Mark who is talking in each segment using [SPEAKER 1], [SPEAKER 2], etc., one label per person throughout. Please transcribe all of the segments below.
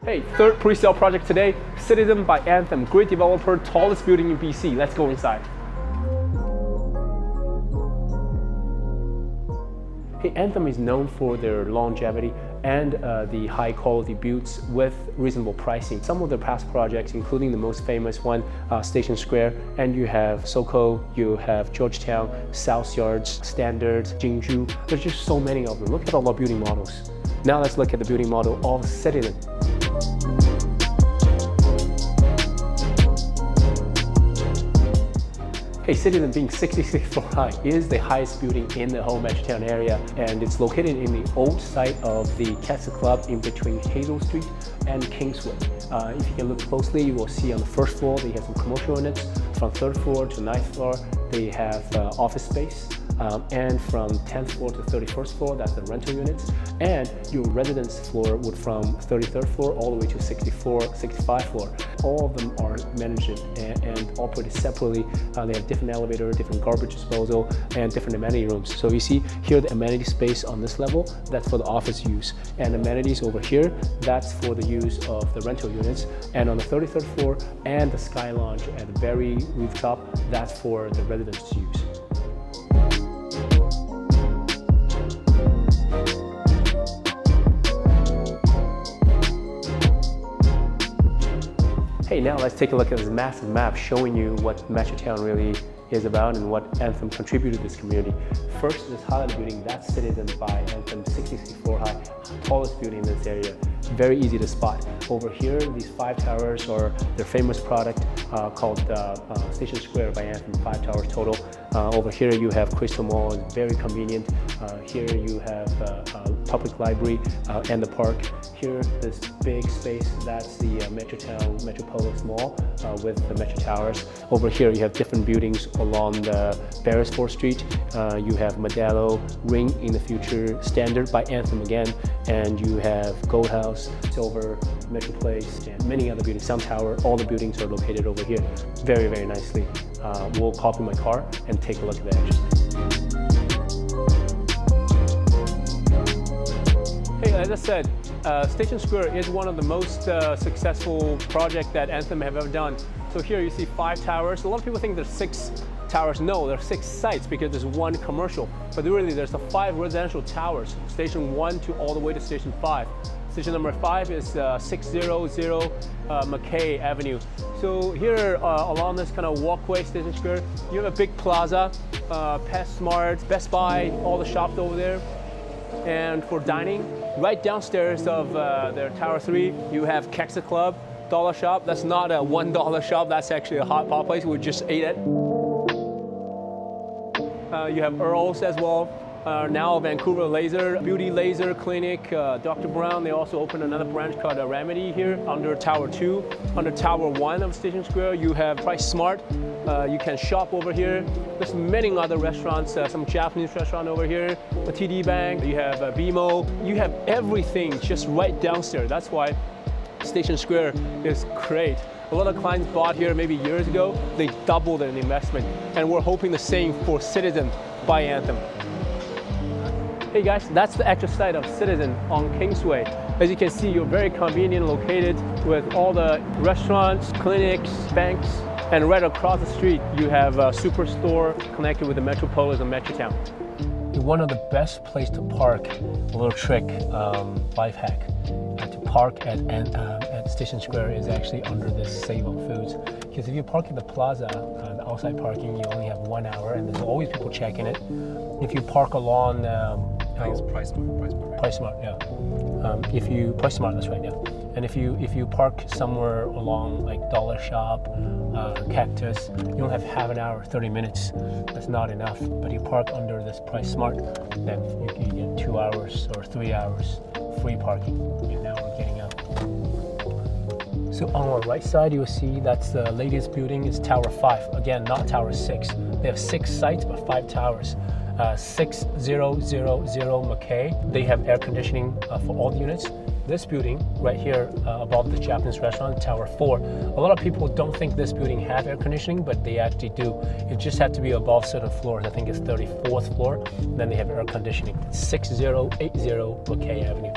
[SPEAKER 1] Hey, third pre-sale project today, Citizen by Anthem. Great developer, tallest building in BC. Let's go inside. Hey, Anthem is known for their longevity and the high quality builds with reasonable pricing. Some of their past projects, including the most famous one, Station Square, and you have Soco, you have Georgetown, South Yards, Standard, Jinju. There's just so many of them. Look at all the building models. Now let's look at the building model of Citizen. Hey, Citizen, being 66 floor high, is the highest building in the whole Metrotown area, and it's located in the old site of the Castle Club in between Hazel Street and Kingsway. If you can look closely, you will see on the first floor they have some commercial units. From third floor to ninth floor, they have office space. And from 10th floor to 31st floor, that's the rental units. And your residence floor would from 33rd floor all the way to 65 floor. All of them are managed and operated separately. They have different elevator, different garbage disposal, and different amenity rooms. So you see here the amenity space on this level, that's for the office use. And amenities over here, that's for the use of the rental units. And on the 33rd floor and the Sky Lounge at the very rooftop, that's for the residents to use. Hey, now let's take a look at this massive map showing you what Metrotown really is about and what Anthem contributed to this community. First, this highlighted building, that's Citizen by Anthem, 66 floor high, tallest building in this area. Very easy to spot. Over here, these 5 towers are their famous product called Station Square by Anthem, 5 towers total. Over here you have Crystal Mall, it's very convenient. Here you have public library and the park. Here, this big space, that's the Metrotown Metropolis Mall with the Metro Towers. Over here you have different buildings along the Beresford Street. You have Modelo, Ring in the future, Standard by Anthem again, and you have Gold House, Silver, Metro Place, and many other buildings. Sun Tower, all the buildings are located over here. Very, very nicely. We'll copy my car and take a look at the edges. Hey, as I said, Station Square is one of the most successful projects that Anthem have ever done. So here you see 5 towers. A lot of people think there's 6 towers. No, there are 6 sites because there's 1 commercial. But really there's the 5 residential towers, Station 1 to all the way to Station 5. Station number 5 is 600 McKay Avenue. So here along this kind of walkway, Station Square, you have a big plaza, PetSmart, Best Buy, all the shops over there. And for dining, right downstairs of their Tower 3, you have Castle Club, dollar shop. That's not a $1 shop, that's actually a hot pot place. We just ate it. You have Earl's as well. Now Vancouver Laser, Beauty Laser Clinic, Dr. Brown. They also opened another branch called Remedy here under Tower 2. Under Tower 1 of Station Square, you have Price Smart. You can shop over here. There's many other restaurants, some Japanese restaurant over here, the TD Bank, you have BMO. You have everything just right downstairs. That's why Station Square is great. A lot of clients bought here maybe years ago. They doubled their investment, and we're hoping the same for Citizen by Anthem. Hey guys, that's the actual site of Citizen on Kingsway. As you can see, you're very convenient located with all the restaurants, clinics, banks, and right across the street you have a superstore connected with the Metropolis of Metrotown. One of the best places to park, a little trick, life hack, to park at Station Square is actually under this Save on Foods. Because if you park at the plaza, the outside parking, you only have 1 hour and there's always people checking it. If you park along I think it's Price Smart, yeah. Price Smart, that's right, yeah. And if you park somewhere along like Dollar Shop, Cactus, you only have half an hour, 30 minutes. That's not enough. But you park under this Price Smart, then you get 2 hours or 3 hours free parking. And now we're getting out. So on our right side, you'll see that's the latest building is Tower 5. Again, not Tower 6. They have 6 sites, but 5 towers. 6000 McKay. They have air conditioning for all the units. This building right here above the Japanese restaurant, Tower 4. A lot of people don't think this building have air conditioning, but they actually do. It just had to be above certain floors. I think it's 34th floor. Then they have air conditioning. 6080 McKay Avenue.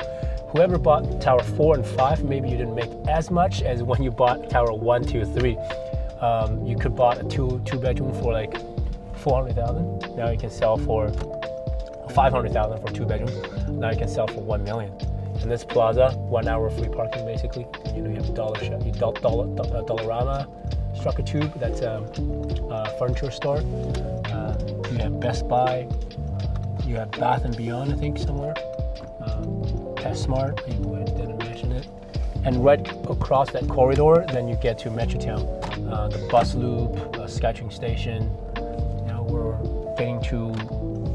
[SPEAKER 1] whoever bought Tower 4 and 5, maybe you didn't make as much as when you bought Tower 1, 2, 3. You could bought a two bedroom for like 400,000. Now you can sell for 500,000 for 2 bedroom. Now you can sell for 1 million. And this plaza, 1 hour free parking basically. You know, you have Dollarama, Strucker Tube, that's a furniture store. You have Best Buy. You have Bath and Beyond, I think, somewhere. PetSmart, I didn't mention it. And right across that corridor, then you get to Metrotown. The bus loop, SkyTrain station. Now we're getting to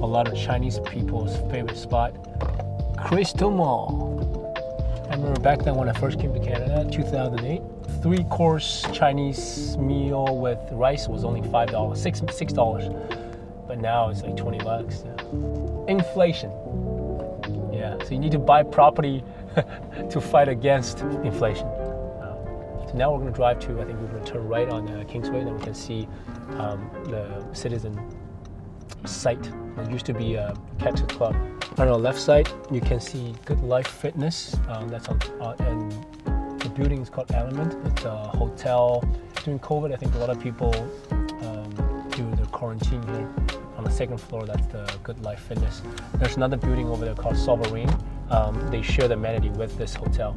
[SPEAKER 1] a lot of Chinese people's favorite spot, Crystal Mall. I remember back then when I first came to Canada, 2008, 3-course Chinese meal with rice was only $5, $6. But now it's like 20 bucks. Inflation. Yeah, so you need to buy property to fight against inflation. So now we're going to drive to, I think we're going to turn right on Kingsway, then we can see the Citizen site. There used to be a Cactus Club. On the left side, you can see Good Life Fitness. That's on, and the building is called Element. It's a hotel. During COVID, I think a lot of people do their quarantine here. On the second floor, that's the Good Life Fitness. There's another building over there called Serene. They share the amenity with this hotel.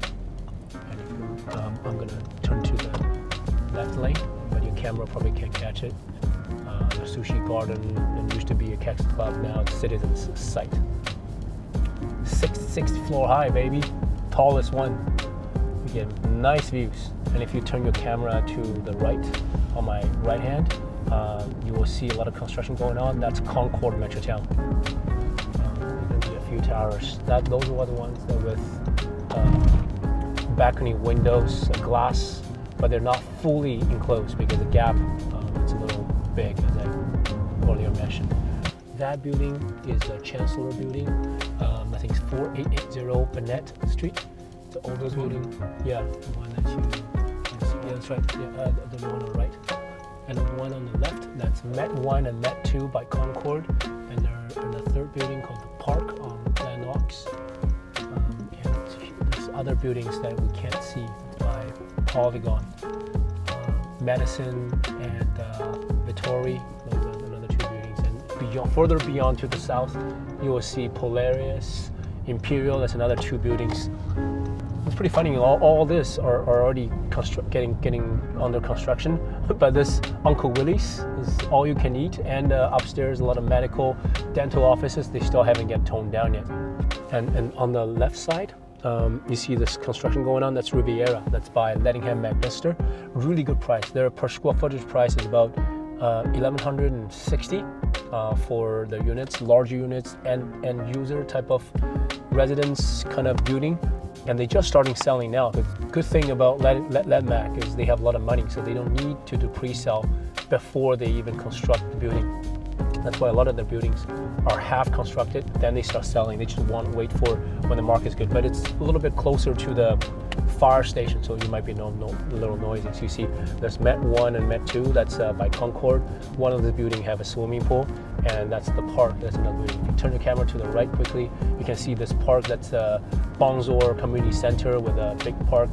[SPEAKER 1] And if I'm gonna turn to the left lane, but your camera probably can't catch it. The sushi garden, it used to be a Cactus Club, now it's Citizen's site. 60 floor high, baby. Tallest one. You get nice views. And if you turn your camera to the right, on my right hand, you will see a lot of construction going on. That's Concord Metrotown. There'll be a few towers. Those are the ones that with balcony windows, glass, but they're not fully enclosed because the gap is a little big, as I earlier mentioned. That building is the Chancellor Building. I think it's 4880 Bennett Street. It's the oldest building. Yeah, the one that you see. Yeah, that's right. Yeah, the one on the right. And the one on the left, that's Met 1 and Met 2 by Concord. And there's a third building called the Park on Glenox. And there's other buildings that we can't see by Polygon. Medicine and Vittori, those are another 2 buildings. And further beyond to the south, you will see Polaris, Imperial, that's another 2 buildings. It's pretty funny, all this are already getting under construction, but this Uncle Willie's is all you can eat, and upstairs a lot of medical, dental offices, they still haven't get toned down yet. And on the left side, you see this construction going on, that's Riviera, that's by Lettingham McMister. Really good price. Their per square footage price is about $1,160 for the units, larger units, and user type of residence kind of building. And they're just starting selling now. The good thing about Letmac is they have a lot of money, so they don't need to do pre-sale before they even construct the building. That's why a lot of their buildings are half constructed, then they start selling. They just want to wait for when the market's good. But it's a little bit closer to the fire station, so you might be a little noisy. So you see there's Met 1 and Met 2, that's by Concord. One of the buildings have a swimming pool, and that's the park, that's another building. If you turn your camera to the right quickly, you can see this park, that's Bonzor Community Center with a big park.